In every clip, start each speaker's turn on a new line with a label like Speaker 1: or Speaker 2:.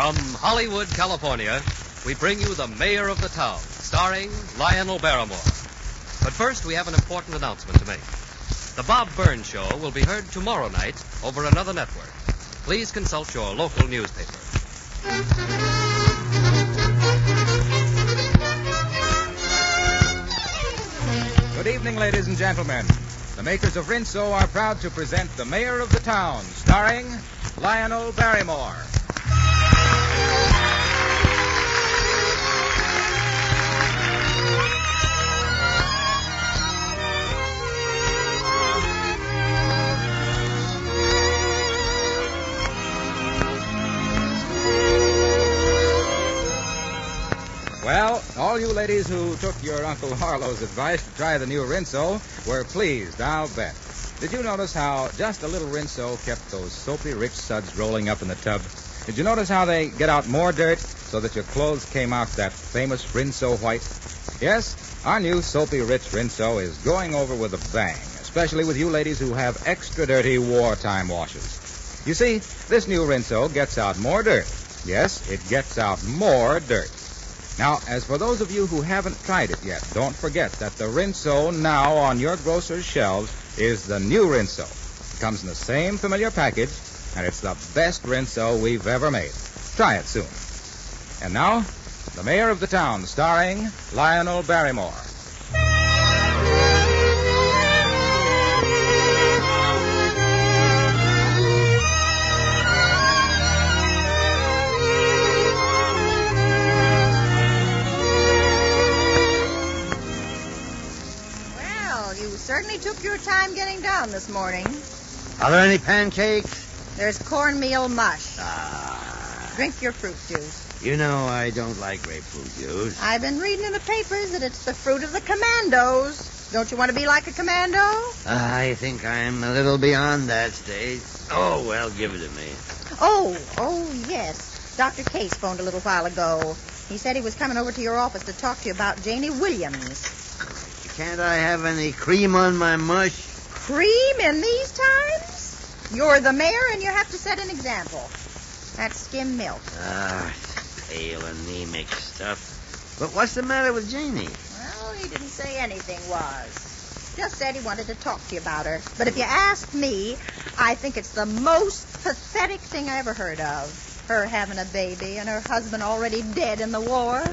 Speaker 1: From Hollywood, California, we bring you The Mayor of the Town, starring Lionel Barrymore. But first, we have an important announcement to make. The Bob Burns Show will be heard tomorrow night over another network. Please consult your local newspaper.
Speaker 2: Good evening, ladies and gentlemen. The makers of Rinso are proud to present The Mayor of the Town, starring Lionel Barrymore. Well, all you ladies who took your Uncle Harlow's advice to try the new Rinso were pleased, I'll bet. Did you notice how just a little Rinso kept those soapy rich suds rolling up in the tub? Did you notice how they get out more dirt so that your clothes came out that famous Rinso white? Yes, our new soapy rich Rinso is going over with a bang, especially with you ladies who have extra dirty wartime washes. You see, this new Rinso gets out more dirt. Yes, it gets out more dirt. Now, as for those of you who haven't tried it yet, don't forget that the Rinso now on your grocer's shelves is the new Rinso. It comes in the same familiar package, and it's the best Rinso we've ever made. Try it soon. And now, The Mayor of the Town, starring Lionel Barrymore.
Speaker 3: Certainly took your time getting down this morning.
Speaker 4: Are there any pancakes?
Speaker 3: There's cornmeal mush.
Speaker 4: Ah.
Speaker 3: Drink your fruit juice.
Speaker 4: You know I don't like grapefruit juice.
Speaker 3: I've been reading in the papers that it's the fruit of the commandos. Don't you want to be like a commando?
Speaker 4: I think I'm a little beyond that stage. Oh, well, give it to me.
Speaker 3: Oh, yes. Dr. Case phoned a little while ago. He said he was coming over to your office to talk to you about Janie Williams.
Speaker 4: Can't I have any cream on my mush?
Speaker 3: Cream in these times? You're the mayor and you have to set an example. That's skim milk.
Speaker 4: Pale, anemic stuff. But what's the matter with Janie?
Speaker 3: Well, he didn't say anything was. Just said he wanted to talk to you about her. But if you ask me, I think it's the most pathetic thing I ever heard of. Her having a baby and her husband already dead in the war.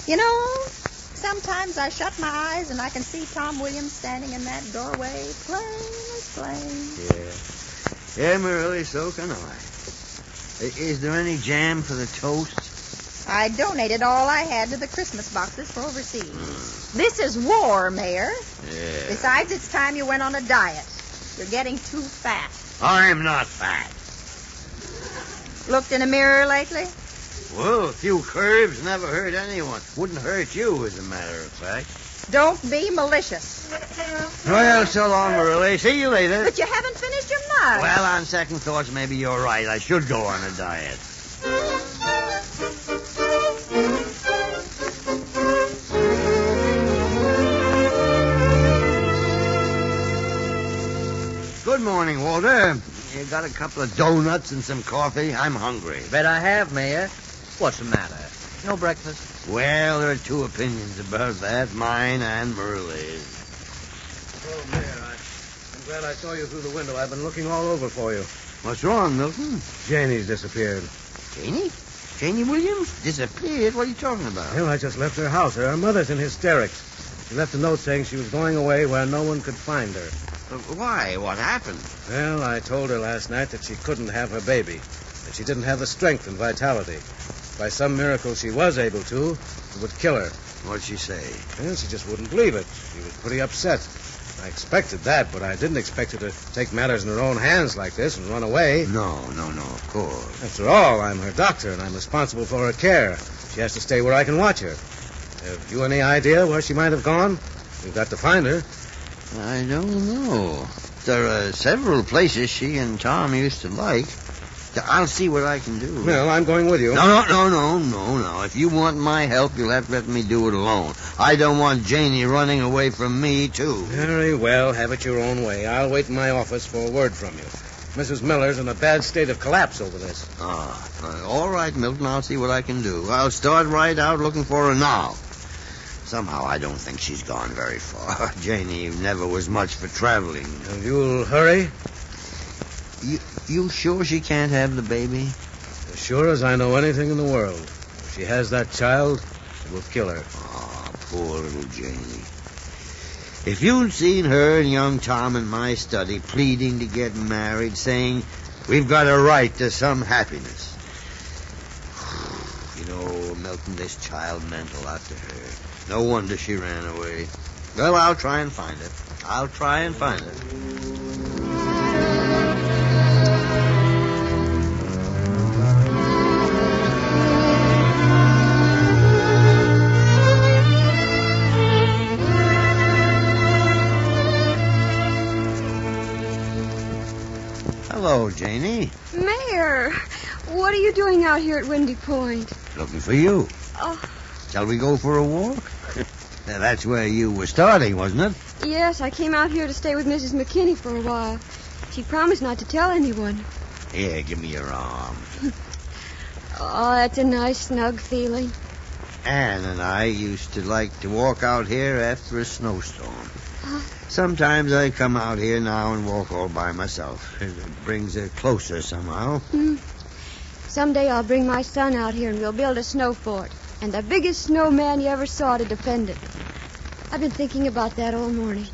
Speaker 3: You know, sometimes I shut my eyes and I can see Tom Williams standing in that doorway, plain as plain.
Speaker 4: Yeah, Merle, so can I. Is there any jam for the toast?
Speaker 3: I donated all I had to the Christmas boxes for overseas. This is war, Mayor.
Speaker 4: Yeah.
Speaker 3: Besides, it's time you went on a diet. You're getting too fat.
Speaker 4: I'm not fat.
Speaker 3: Looked in a mirror lately?
Speaker 4: Well, a few curves never hurt anyone. Wouldn't hurt you, as a matter of fact.
Speaker 3: Don't be malicious.
Speaker 4: Well, so long, Merle. See you later.
Speaker 3: But you haven't finished your mush.
Speaker 4: Well, on second thoughts, maybe you're right. I should go on a diet. Good morning, Walter. You got a couple of donuts and some coffee? I'm hungry.
Speaker 5: Bet I have, Mayor. What's the matter? No breakfast?
Speaker 4: Well, there are two opinions about that, mine and Merle's.
Speaker 6: Oh, Mayor, I'm glad I saw you through the window. I've been looking all over for you.
Speaker 4: What's wrong, Milton?
Speaker 6: Janie's disappeared.
Speaker 4: Janie? Janie Williams? Disappeared? What are you talking about?
Speaker 6: Well, I just left her house. Her mother's in hysterics. She left a note saying she was going away where no one could find her.
Speaker 4: Why? What happened?
Speaker 6: Well, I told her last night that she couldn't have her baby, that she didn't have the strength and vitality. By some miracle she was able to, it would kill her.
Speaker 4: What'd she say?
Speaker 6: Well, she just wouldn't believe it. She was pretty upset. I expected that, but I didn't expect her to take matters in her own hands like this and run away.
Speaker 4: No, of course.
Speaker 6: After all, I'm her doctor, and I'm responsible for her care. She has to stay where I can watch her. Have you any idea where she might have gone? We've got to find her.
Speaker 4: I don't know. There are several places she and Tom used to like. I'll see what I can do.
Speaker 6: Well, I'm going with you.
Speaker 4: No. If you want my help, you'll have to let me do it alone. I don't want Janie running away from me, too.
Speaker 6: Very well. Have it your own way. I'll wait in my office for a word from you. Mrs. Miller's in a bad state of collapse over this.
Speaker 4: All right, Milton. I'll see what I can do. I'll start right out looking for her now. Somehow I don't think she's gone very far. Janie never was much for traveling.
Speaker 6: And you'll hurry?
Speaker 4: You sure she can't have the baby?
Speaker 6: As sure as I know anything in the world. If she has that child, it will kill her.
Speaker 4: Poor little Janie. If you'd seen her and young Tom in my study pleading to get married, saying we've got a right to some happiness. You know, Milton, this child meant a lot to her. No wonder she ran away. Well, I'll try and find her. Hello, Janie.
Speaker 7: Mayor, what are you doing out here at Windy Point?
Speaker 4: Looking for you.
Speaker 7: Oh,
Speaker 4: Shall we go for a walk? Now, that's where you were starting, wasn't it?
Speaker 7: yes, I came out here to stay with Mrs. McKinney for a while. She promised not to tell anyone.
Speaker 4: Here, give me your arm.
Speaker 7: Oh, that's a nice, snug feeling.
Speaker 4: Ann and I used to like to walk out here after a snowstorm. Sometimes I come out here now and walk all by myself. It brings her closer somehow.
Speaker 7: Someday I'll bring my son out here and we'll build a snow fort. And the biggest snowman you ever saw to defend it. I've been thinking about that all morning.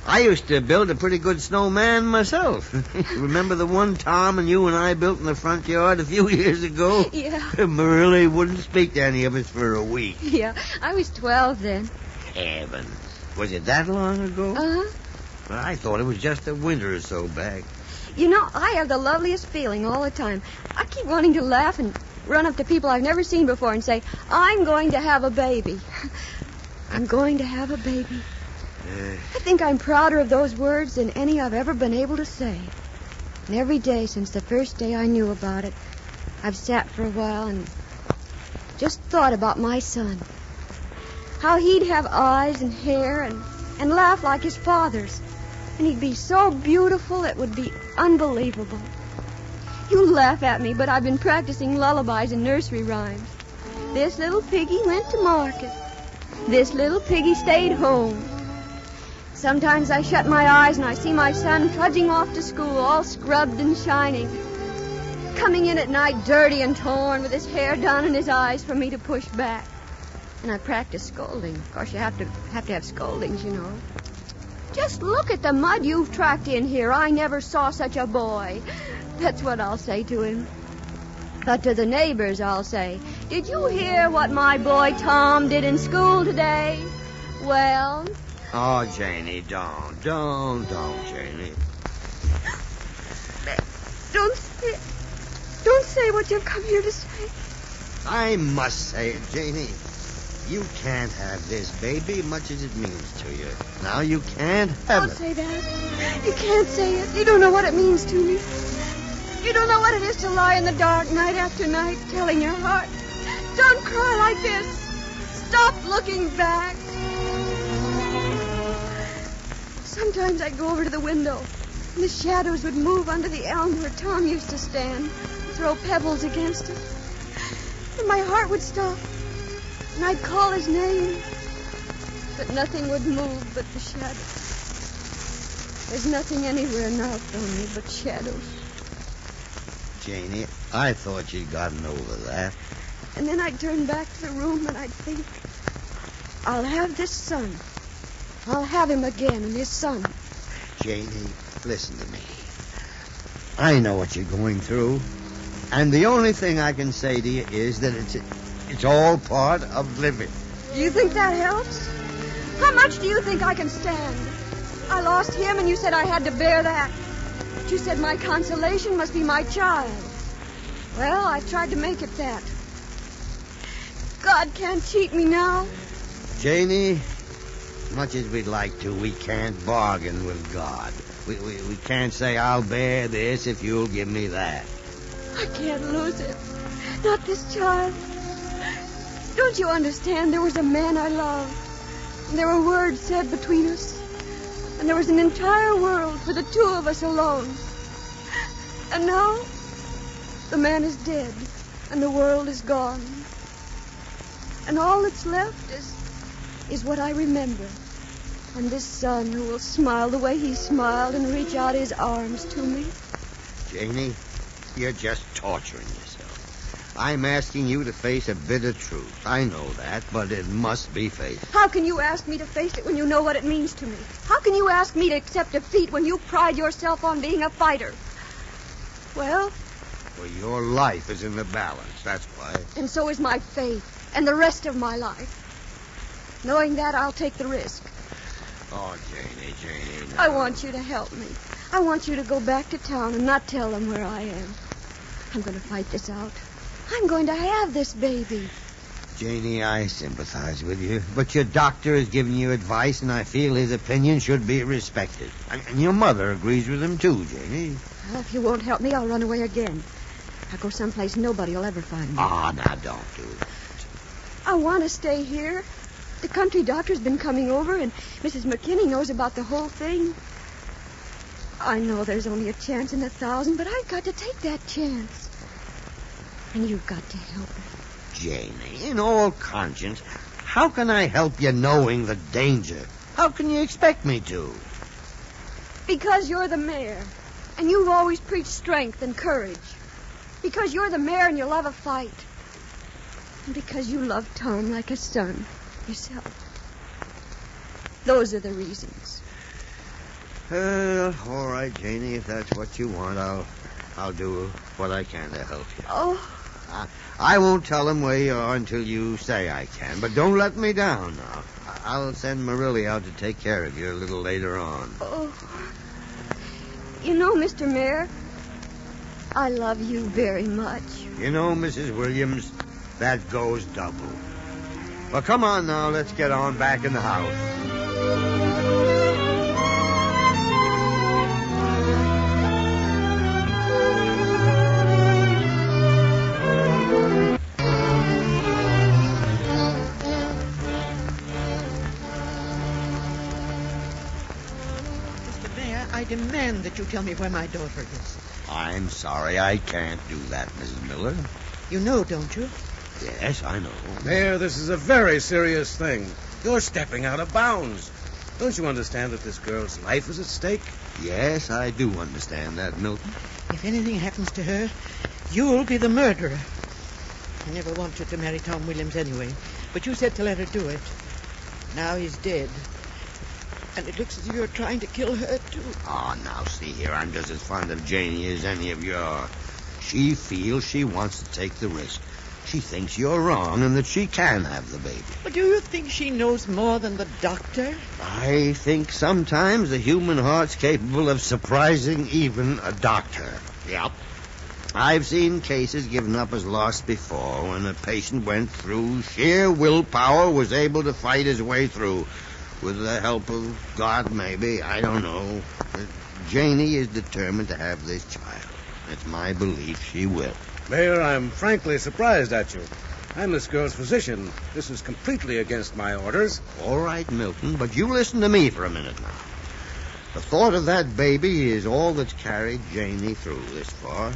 Speaker 4: I used to build a pretty good snowman myself. Remember the one Tom and you and I built in the front yard a few years ago?
Speaker 7: Yeah.
Speaker 4: Marilla wouldn't speak to any of us for a week.
Speaker 7: Yeah, I was 12 then.
Speaker 4: Heaven. Was it that long ago?
Speaker 7: Uh-huh.
Speaker 4: Well, I thought it was just a winter or so back.
Speaker 7: You know, I have the loveliest feeling all the time. I keep wanting to laugh and run up to people I've never seen before and say, I'm going to have a baby. I'm going to have a baby. I think I'm prouder of those words than any I've ever been able to say. And every day since the first day I knew about it, I've sat for a while and just thought about my son. How he'd have eyes and hair and laugh like his father's. And he'd be so beautiful it would be unbelievable. You laugh at me, but I've been practicing lullabies and nursery rhymes. This little piggy went to market. This little piggy stayed home. Sometimes I shut my eyes and I see my son trudging off to school, all scrubbed and shining. Coming in at night dirty and torn, with his hair down in his eyes for me to push back. And I practice scolding. Of course, you have to have scoldings, you know. Just look at the mud you've tracked in here. I never saw such a boy. That's what I'll say to him. But to the neighbors, I'll say, did you hear what my boy Tom did in school today? Well...
Speaker 4: Oh, Janie, don't, Janie.
Speaker 7: Don't say what you've come here to say.
Speaker 4: I must say it, Janie. You can't have this baby, much as it means to you. Now you can't have
Speaker 7: Don't
Speaker 4: it.
Speaker 7: say that. You can't say it. You don't know what it means to me. You don't know what it is to lie in the dark night after night, telling your heart, don't cry like this. Stop looking back. Sometimes I'd go over to the window, and the shadows would move under the elm where Tom used to stand, throw pebbles against it. And my heart would stop, and I'd call his name, but nothing would move but the shadows. There's nothing anywhere now for me but shadows.
Speaker 4: Janie, I thought you'd gotten over that.
Speaker 7: And then I'd turn back to the room and I'd think, I'll have this son. I'll have him again, and his son.
Speaker 4: Janie, listen to me. I know what you're going through. And the only thing I can say to you is that it's all part of living.
Speaker 7: Do you think that helps? How much do you think I can stand? I lost him, and you said I had to bear that. But you said my consolation must be my child. Well, I tried to make it that. God can't cheat me now.
Speaker 4: Janie, much as we'd like to, we can't bargain with God. We can't say, I'll bear this if you'll give me that.
Speaker 7: I can't lose him. Not this child. Don't you understand? There was a man I loved. And there were words said between us. And there was an entire world for the two of us alone. And now, the man is dead, and the world is gone. And all that's left is what I remember. And this son who will smile the way he smiled and reach out his arms to me.
Speaker 4: Janie, you're just torturing yourself. I'm asking you to face a bitter truth. I know that, but it must be faced.
Speaker 7: How can you ask me to face it when you know what it means to me? How can you ask me to accept defeat when you pride yourself on being a fighter? Well,
Speaker 4: Your life is in the balance, that's why.
Speaker 7: And so is my faith and the rest of my life. Knowing that, I'll take the risk.
Speaker 4: Oh, Janie, no.
Speaker 7: I want you to help me. I want you to go back to town and not tell them where I am. I'm going to fight this out. I'm going to have this baby.
Speaker 4: Janie, I sympathize with you, but your doctor has given you advice, and I feel his opinion should be respected. And your mother agrees with him, too, Janie.
Speaker 7: Well, if you won't help me, I'll run away again. I'll go someplace nobody will ever find me.
Speaker 4: Ah, now, don't do that.
Speaker 7: I want to stay here. The country doctor's been coming over, and Mrs. McKinney knows about the whole thing. I know there's only a chance in 1,000, but I've got to take that chance. And you've got to help me.
Speaker 4: Janie, in all conscience, how can I help you knowing the danger? How can you expect me to?
Speaker 7: Because you're the mayor, and you've always preached strength and courage. Because you're the mayor and you love a fight. And because you love Tom like a son yourself. Those are the reasons.
Speaker 4: All right, Janie, if that's what you want, I'll do what I can to help you.
Speaker 7: Oh,
Speaker 4: I won't tell him where you are until you say I can, but don't let me down now. I'll send Marilli out to take care of you a little later on.
Speaker 7: oh. You know, Mr. Mayor, I love you very much.
Speaker 4: You know, Mrs. Williams, that goes double. Well, come on now, let's get on back in the house.
Speaker 8: I demand that you tell me where my daughter is.
Speaker 4: I'm sorry, I can't do that, Mrs. Miller.
Speaker 8: You know, don't you?
Speaker 4: Yes, I know.
Speaker 6: Mayor, this is a very serious thing. You're stepping out of bounds. Don't you understand that this girl's life is at stake?
Speaker 4: Yes, I do understand that, Milton.
Speaker 8: If anything happens to her, you'll be the murderer. I never wanted to marry Tom Williams anyway, but you said to let her do it. Now he's dead. And it looks as if you're trying to kill her, too.
Speaker 4: Oh, now, see here, I'm just as fond of Janie as any of you are. She feels she wants to take the risk. She thinks you're wrong and that she can have the baby.
Speaker 8: But do you think she knows more than the doctor?
Speaker 4: I think sometimes the human heart's capable of surprising even a doctor. Yep. I've seen cases given up as lost before when a patient went through sheer willpower, was able to fight his way through. With the help of God, maybe. I don't know. But Janie is determined to have this child. It's my belief she will.
Speaker 6: Mayor, I'm frankly surprised at you. I'm this girl's physician. This is completely against my orders.
Speaker 4: All right, Milton, but you listen to me for a minute now. The thought of that baby is all that's carried Janie through this far.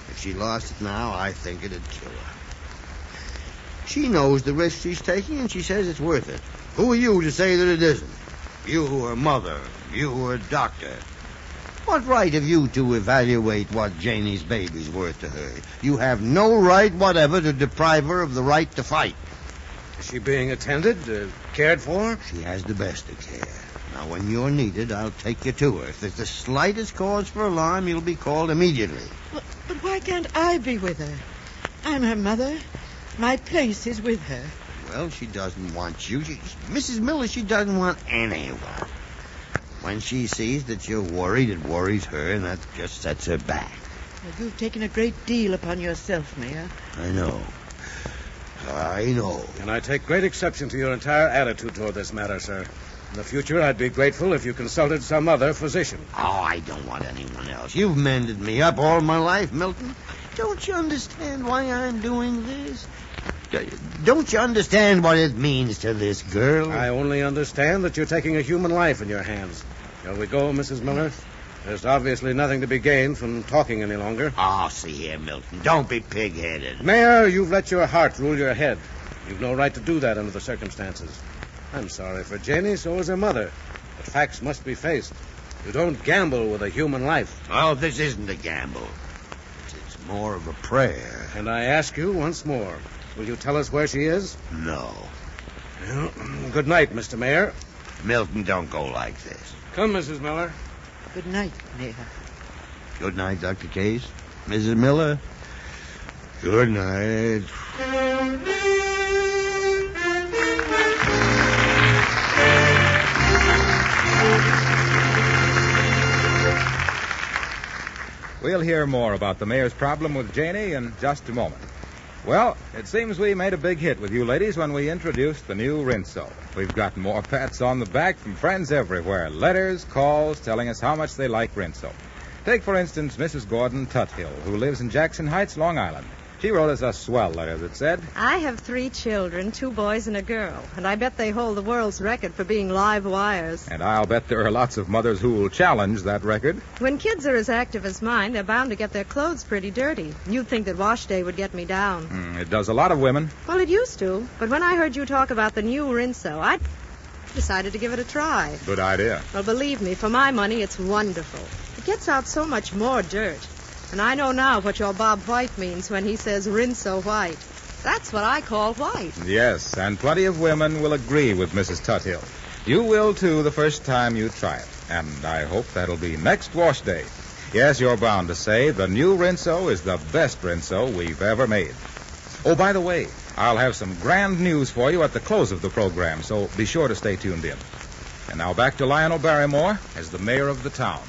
Speaker 4: If she lost it now, I think it'd kill her. She knows the risk she's taking, and she says it's worth it. Who are you to say that it isn't? You who are mother, you who are doctor. What right have you to evaluate what Janie's baby's worth to her? You have no right whatever to deprive her of the right to fight.
Speaker 6: Is she being attended, cared for?
Speaker 4: She has the best of care. Now, when you're needed, I'll take you to her. If there's the slightest cause for alarm, you'll be called immediately.
Speaker 8: But why can't I be with her? I'm her mother. My place is with her.
Speaker 4: Well, she doesn't want you. Mrs. Miller, she doesn't want anyone. When she sees that you're worried, it worries her, and that just sets her back.
Speaker 8: Well, you've taken a great deal upon yourself, Mayor.
Speaker 4: I know.
Speaker 6: And I take great exception to your entire attitude toward this matter, sir. In the future, I'd be grateful if you consulted some other physician.
Speaker 4: Oh, I don't want anyone else. You've mended me up all my life, Milton. Don't you understand why I'm doing this? Don't you understand what it means to this girl?
Speaker 6: I only understand that you're taking a human life in your hands. Shall we go, Mrs. Miller? There's obviously nothing to be gained from talking any longer.
Speaker 4: Oh, see here, Milton. Don't be pig-headed.
Speaker 6: Mayor, you've let your heart rule your head. You've no right to do that under the circumstances. I'm sorry for Janie, so is her mother. But facts must be faced. You don't gamble with a human life.
Speaker 4: Oh, this isn't a gamble. It's more of a prayer.
Speaker 6: And I ask you once more, will you tell us where she is?
Speaker 4: No.
Speaker 6: Well, good night, Mr. Mayor.
Speaker 4: Milton, don't go like this.
Speaker 6: Come, Mrs. Miller.
Speaker 8: Good night, Mayor.
Speaker 4: Good night, Dr. Case. Mrs. Miller. Good night.
Speaker 2: We'll hear more about the mayor's problem with Janie in just a moment. Well, it seems we made a big hit with you ladies when we introduced the new Rinso. We've gotten more pats on the back from friends everywhere. Letters, calls, telling us how much they like Rinso. Take, for instance, Mrs. Gordon Tuthill, who lives in Jackson Heights, Long Island. She wrote us a swell letter that said,
Speaker 9: I have 3 children, 2 boys and a girl, and I bet they hold the world's record for being live wires.
Speaker 2: and I'll bet there are lots of mothers who will challenge that record.
Speaker 9: When kids are as active as mine, they're bound to get their clothes pretty dirty. You'd think that wash day would get me down.
Speaker 2: It does a lot of women.
Speaker 9: Well, it used to, but when I heard you talk about the new Rinso, I decided to give it a try.
Speaker 2: Good idea.
Speaker 9: Well, believe me, for my money, it's wonderful. It gets out so much more dirt. And I know now what your Bob White means when he says Rinso white. That's what I call white.
Speaker 2: Yes, and plenty of women will agree with Mrs. Tuthill. You will, too, the first time you try it. And I hope that'll be next wash day. Yes, you're bound to say the new Rinso is the best Rinso we've ever made. Oh, by the way, I'll have some grand news for you at the close of the program, so be sure to stay tuned in. And now back to Lionel Barrymore as the mayor of the town.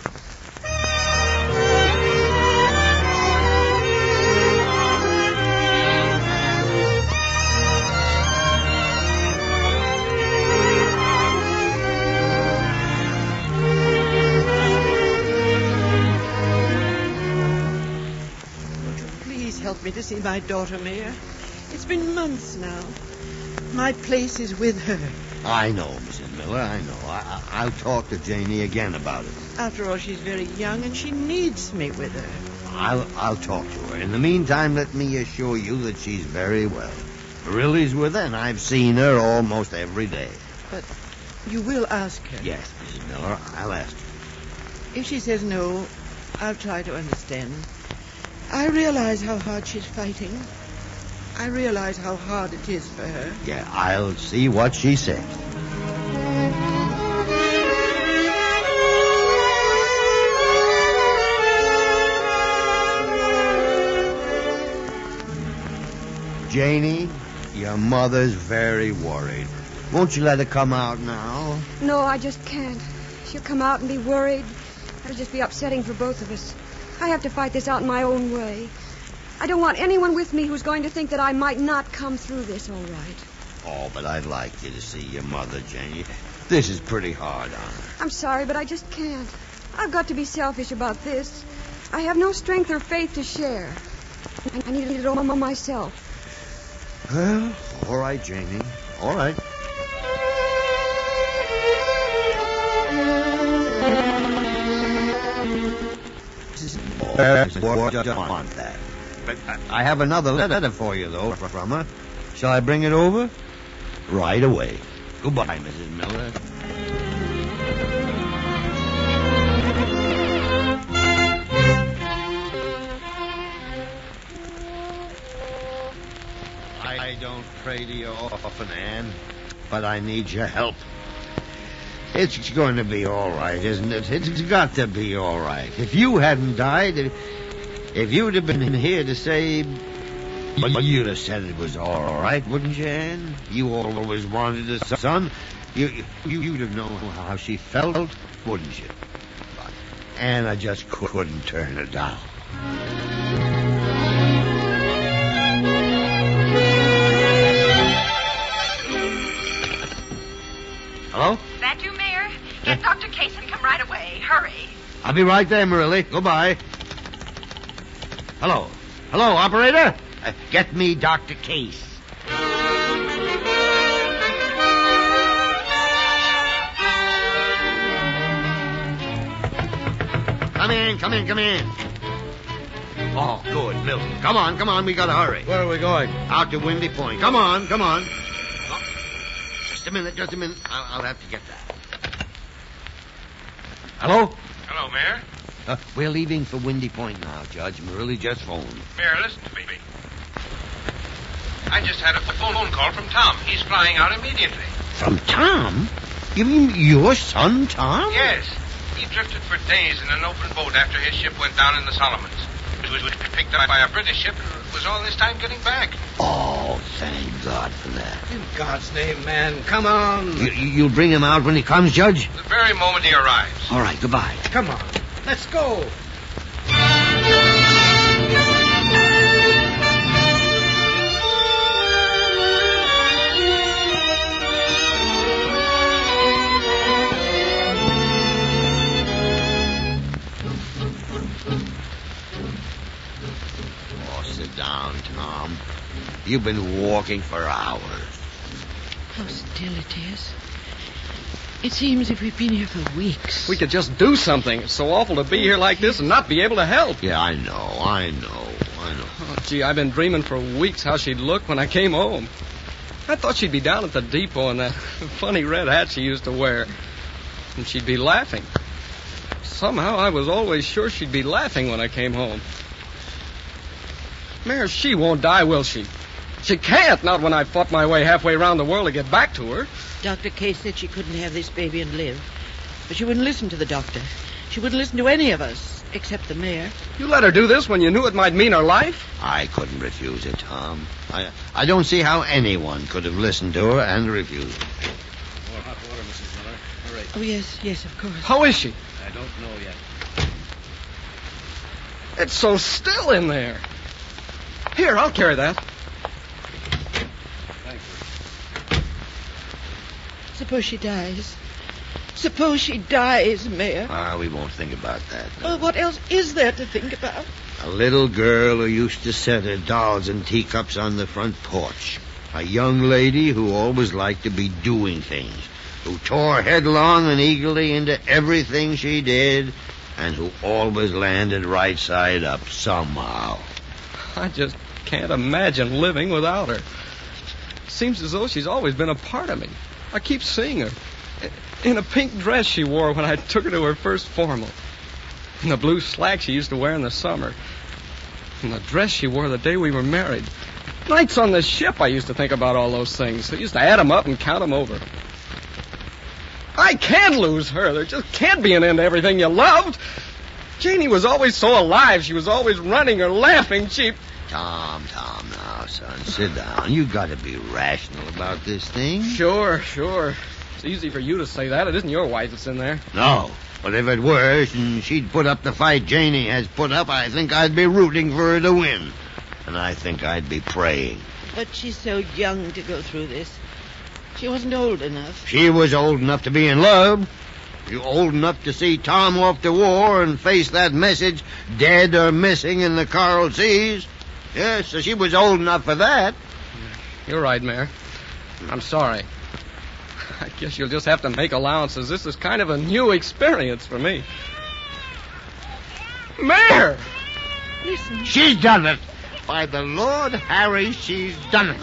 Speaker 8: Help me to see my daughter, Mayor. It's been months now. My place is with her.
Speaker 4: I know, Mrs. Miller, I know. I'll talk to Janie again about it.
Speaker 8: After all, she's very young, and she needs me with her.
Speaker 4: I'll talk to her. In the meantime, let me assure you that she's very well. Marilla's with her, and I've seen her almost every day.
Speaker 8: But you will ask her?
Speaker 4: Yes, Mrs. Miller, I'll ask her.
Speaker 8: If she says no, I'll try to understand. I realize how hard she's fighting. I realize how hard it is for her.
Speaker 4: Yeah, I'll see what she says. Janie, your mother's very worried. Won't you let her come out now?
Speaker 7: No, I just can't. She'll come out and be worried. That'll just be upsetting for both of us. I have to fight this out in my own way. I don't want anyone with me who's going to think that I might not come through this all right.
Speaker 4: Oh, but I'd like you to see your mother, Janie. This is pretty hard on her.
Speaker 7: I'm sorry, but I just can't. I've got to be selfish about this. I have no strength or faith to share. I need it all myself.
Speaker 4: Well, all right, Janie. All right. Want that. But I have another letter for you, though, from her. Shall I bring it over? Right away. Goodbye, Mrs. Miller. I don't pray to you often, Anne, but I need your help. It's going to be all right, isn't it? It's got to be all right. If you hadn't died, if you'd have been here to say... You'd have said it was all right, wouldn't you, Anne? You always wanted a son. You'd have known how she felt, wouldn't you? But Anne, I just couldn't turn her down. Hello?
Speaker 10: That you, Mayor? Get Dr. Case and come right away. Hurry.
Speaker 4: I'll be right there, Marilla. Goodbye. Hello. Hello, operator. Get me Dr. Case. in. Oh, good, Milton. Come on. We gotta hurry.
Speaker 6: Where are we going?
Speaker 4: Out to Windy Point. Come on. Oh, just a minute. I'll have to get that. Hello?
Speaker 11: Hello, Mayor.
Speaker 4: We're leaving for Windy Point now, Judge. Merle just phoned.
Speaker 11: Mayor, listen to me. I just had a phone call from Tom. He's flying out immediately.
Speaker 4: From Tom? You mean your son, Tom?
Speaker 11: Yes. He drifted for days in an open boat after his ship went down in the Solomons. It was picked up by a British ship and was all this time getting back.
Speaker 4: Oh, thank God for that.
Speaker 6: In God's name, man, come on.
Speaker 4: You'll bring him out when he comes, Judge?
Speaker 11: The very moment he arrives.
Speaker 4: All right, goodbye.
Speaker 6: Come on. Let's go.
Speaker 4: Sit down, Tom. You've been walking for hours.
Speaker 8: How still it is. It seems as if we've been here for weeks.
Speaker 12: We could just do something. It's so awful to be here like this and not be able to help.
Speaker 4: Yeah, I know.
Speaker 12: Oh, gee, I've been dreaming for weeks how she'd look when I came home. I thought she'd be down at the depot in that funny red hat she used to wear. And she'd be laughing. Somehow I was always sure she'd be laughing when I came home. Mayor, she won't die, will she? She can't, not when I fought my way halfway around the world to get back to her.
Speaker 8: Dr. Case said she couldn't have this baby and live. But she wouldn't listen to the doctor. She wouldn't listen to any of us, except the mayor.
Speaker 12: You let her do this when you knew it might mean her life?
Speaker 4: I couldn't refuse it, Tom. I don't see how anyone could have listened to her and refused it.
Speaker 6: More hot water, Mrs. Miller. Hurry.
Speaker 8: Oh, yes, of course.
Speaker 12: How is she?
Speaker 6: I don't know yet.
Speaker 12: It's so still in there. Here, I'll carry that.
Speaker 6: Thank you.
Speaker 8: Suppose she dies. Suppose she dies, Mayor.
Speaker 4: We won't think about that. No.
Speaker 8: Well, what else is there to think about?
Speaker 4: A little girl who used to set her dolls and teacups on the front porch. A young lady who always liked to be doing things. Who tore headlong and eagerly into everything she did. And who always landed right side up somehow.
Speaker 12: I just can't imagine living without her. Seems as though she's always been a part of me. I keep seeing her. In a pink dress she wore when I took her to her first formal. In the blue slacks she used to wear in the summer. In the dress she wore the day we were married. Nights on the ship I used to think about all those things. I used to add them up and count them over. I can't lose her. There just can't be an end to everything you loved. Janie was always so alive. She was always running or laughing.
Speaker 4: Tom, now, son, sit down. You got to be rational about this thing.
Speaker 12: Sure. It's easy for you to say that. It isn't your wife that's in there.
Speaker 4: No, but if it were, and she'd put up the fight Janie has put up, I think I'd be rooting for her to win. And I think I'd be praying.
Speaker 8: But she's so young to go through this. She wasn't old enough.
Speaker 4: She was old enough to be in love. You old enough to see Tom off to war and face that message, dead or missing in the coral seas. Yes, so she was old enough for that.
Speaker 12: You're right, Mayor. I'm sorry. I guess you'll just have to make allowances. This is kind of a new experience for me. Mayor!
Speaker 8: Listen.
Speaker 4: She's done it. By the Lord Harry, she's done it.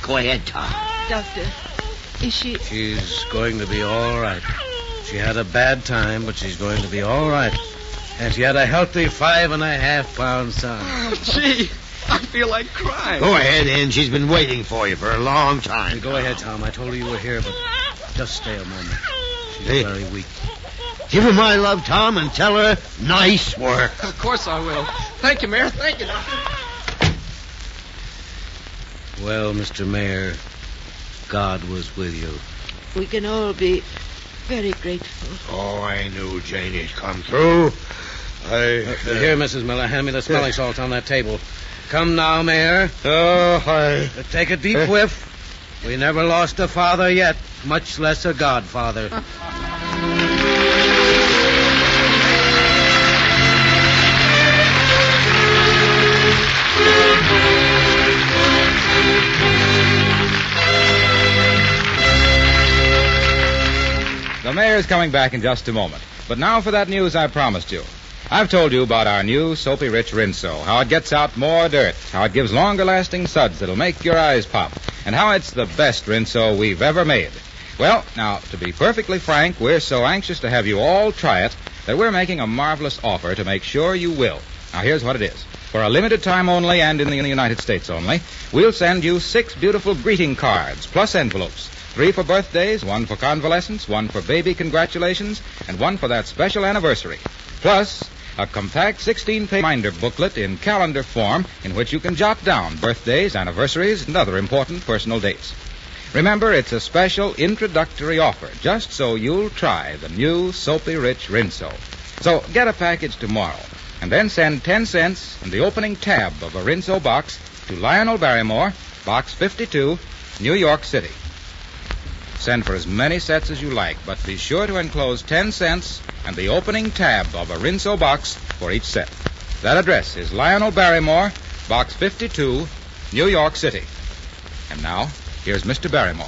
Speaker 4: Go ahead, Tom.
Speaker 8: Doctor, is she...
Speaker 6: She's going to be all right. She had a bad time, but she's going to be all right. And she had a healthy 5.5-pound son.
Speaker 12: Oh, gee, I feel like crying.
Speaker 4: Go ahead, Ann. She's been waiting for you for a long time.
Speaker 6: Hey, go ahead, Tom. I told her you were here, but just stay a moment. She's very weak.
Speaker 4: Give her my love, Tom, and tell her nice work.
Speaker 12: Of course I will. Thank you, Mayor. Thank you, Doctor.
Speaker 6: Well, Mr. Mayor, God was with you.
Speaker 8: We can all be very grateful.
Speaker 4: Oh, I knew Janie'd come through.
Speaker 6: Here, Mrs. Miller, hand me the smelling salts on that table. Come now, Mayor. Take a deep whiff. We never lost a father yet, much less a godfather.
Speaker 2: The mayor's coming back in just a moment. But now for that news I promised you. I've told you about our new Soapy Rich Rinso, how it gets out more dirt, how it gives longer-lasting suds that'll make your eyes pop, and how it's the best Rinso we've ever made. Well, now, to be perfectly frank, we're so anxious to have you all try it that we're making a marvelous offer to make sure you will. Now, here's what it is. For a limited time only and in the United States only, we'll send you 6 beautiful greeting cards, plus envelopes. 3 for birthdays, 1 for convalescence, 1 for baby congratulations, and 1 for that special anniversary. Plus, a compact 16-page reminder booklet in calendar form in which you can jot down birthdays, anniversaries, and other important personal dates. Remember, it's a special introductory offer, just so you'll try the new Soapy Rich Rinso. So get a package tomorrow, and then send 10 cents and the opening tab of a Rinso box to Lionel Barrymore, Box 52, New York City. Send for as many sets as you like, but be sure to enclose 10 cents and the opening tab of a Rinso box for each set. That address is Lionel Barrymore, Box 52, New York City. And now, here's Mr. Barrymore.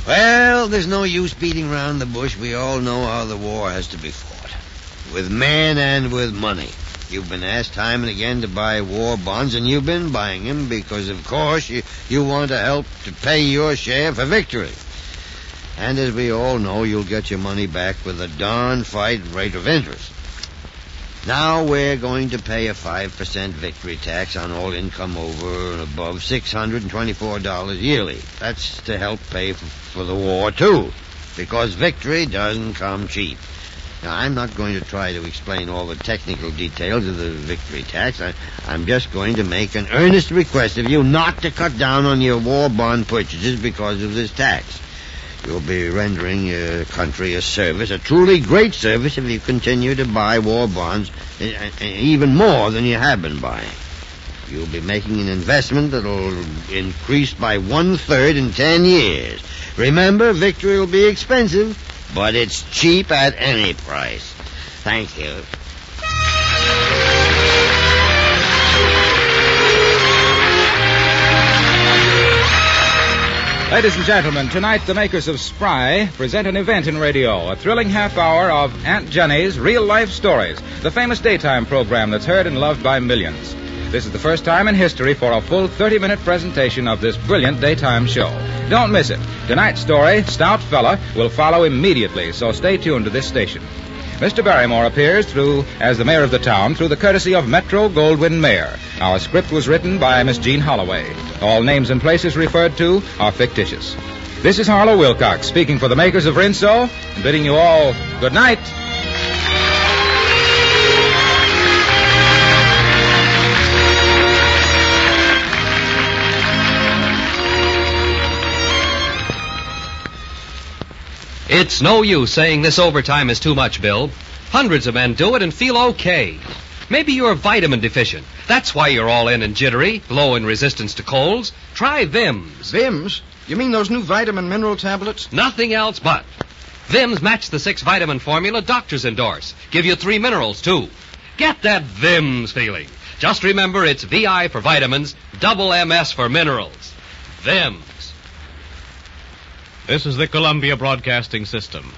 Speaker 4: Well, there's no use beating around the bush. We all know how the war has to be fought. With men and with money. You've been asked time and again to buy war bonds, and you've been buying them because, of course, you want to help to pay your share for victory. And as we all know, you'll get your money back with a darn fine rate of interest. Now we're going to pay a 5% victory tax on all income over and above $624 yearly. That's to help pay for the war, too, because victory doesn't come cheap. Now, I'm not going to try to explain all the technical details of the victory tax. I'm just going to make an earnest request of you not to cut down on your war bond purchases because of this tax. You'll be rendering your country a service, a truly great service, if you continue to buy war bonds even more than you have been buying. You'll be making an investment that'll increase by 1/3 in 10 years. Remember, victory will be expensive, but it's cheap at any price. Thank you.
Speaker 2: Ladies and gentlemen, tonight the makers of Spry present an event in radio, a thrilling half hour of Aunt Jenny's real-life stories, the famous daytime program that's heard and loved by millions. This is the first time in history for a full 30-minute presentation of this brilliant daytime show. Don't miss it. Tonight's story, Stout Fella, will follow immediately, so stay tuned to this station. Mr. Barrymore appears as the mayor of the town through the courtesy of Metro Goldwyn Mayer. Our script was written by Miss Jean Holloway. All names and places referred to are fictitious. This is Harlow Wilcox speaking for the makers of Rinso and bidding you all good night.
Speaker 1: It's no use saying this overtime is too much, Bill. Hundreds of men do it and feel okay. Maybe you're vitamin deficient. That's why you're all in and jittery, low in resistance to colds. Try Vims.
Speaker 13: Vims? You mean those new vitamin mineral tablets?
Speaker 1: Nothing else but. Vims match the 6 vitamin formula doctors endorse. Give you 3 minerals, too. Get that Vims feeling. Just remember it's VI for vitamins, double MS for minerals. Vims.
Speaker 14: This is the Columbia Broadcasting System.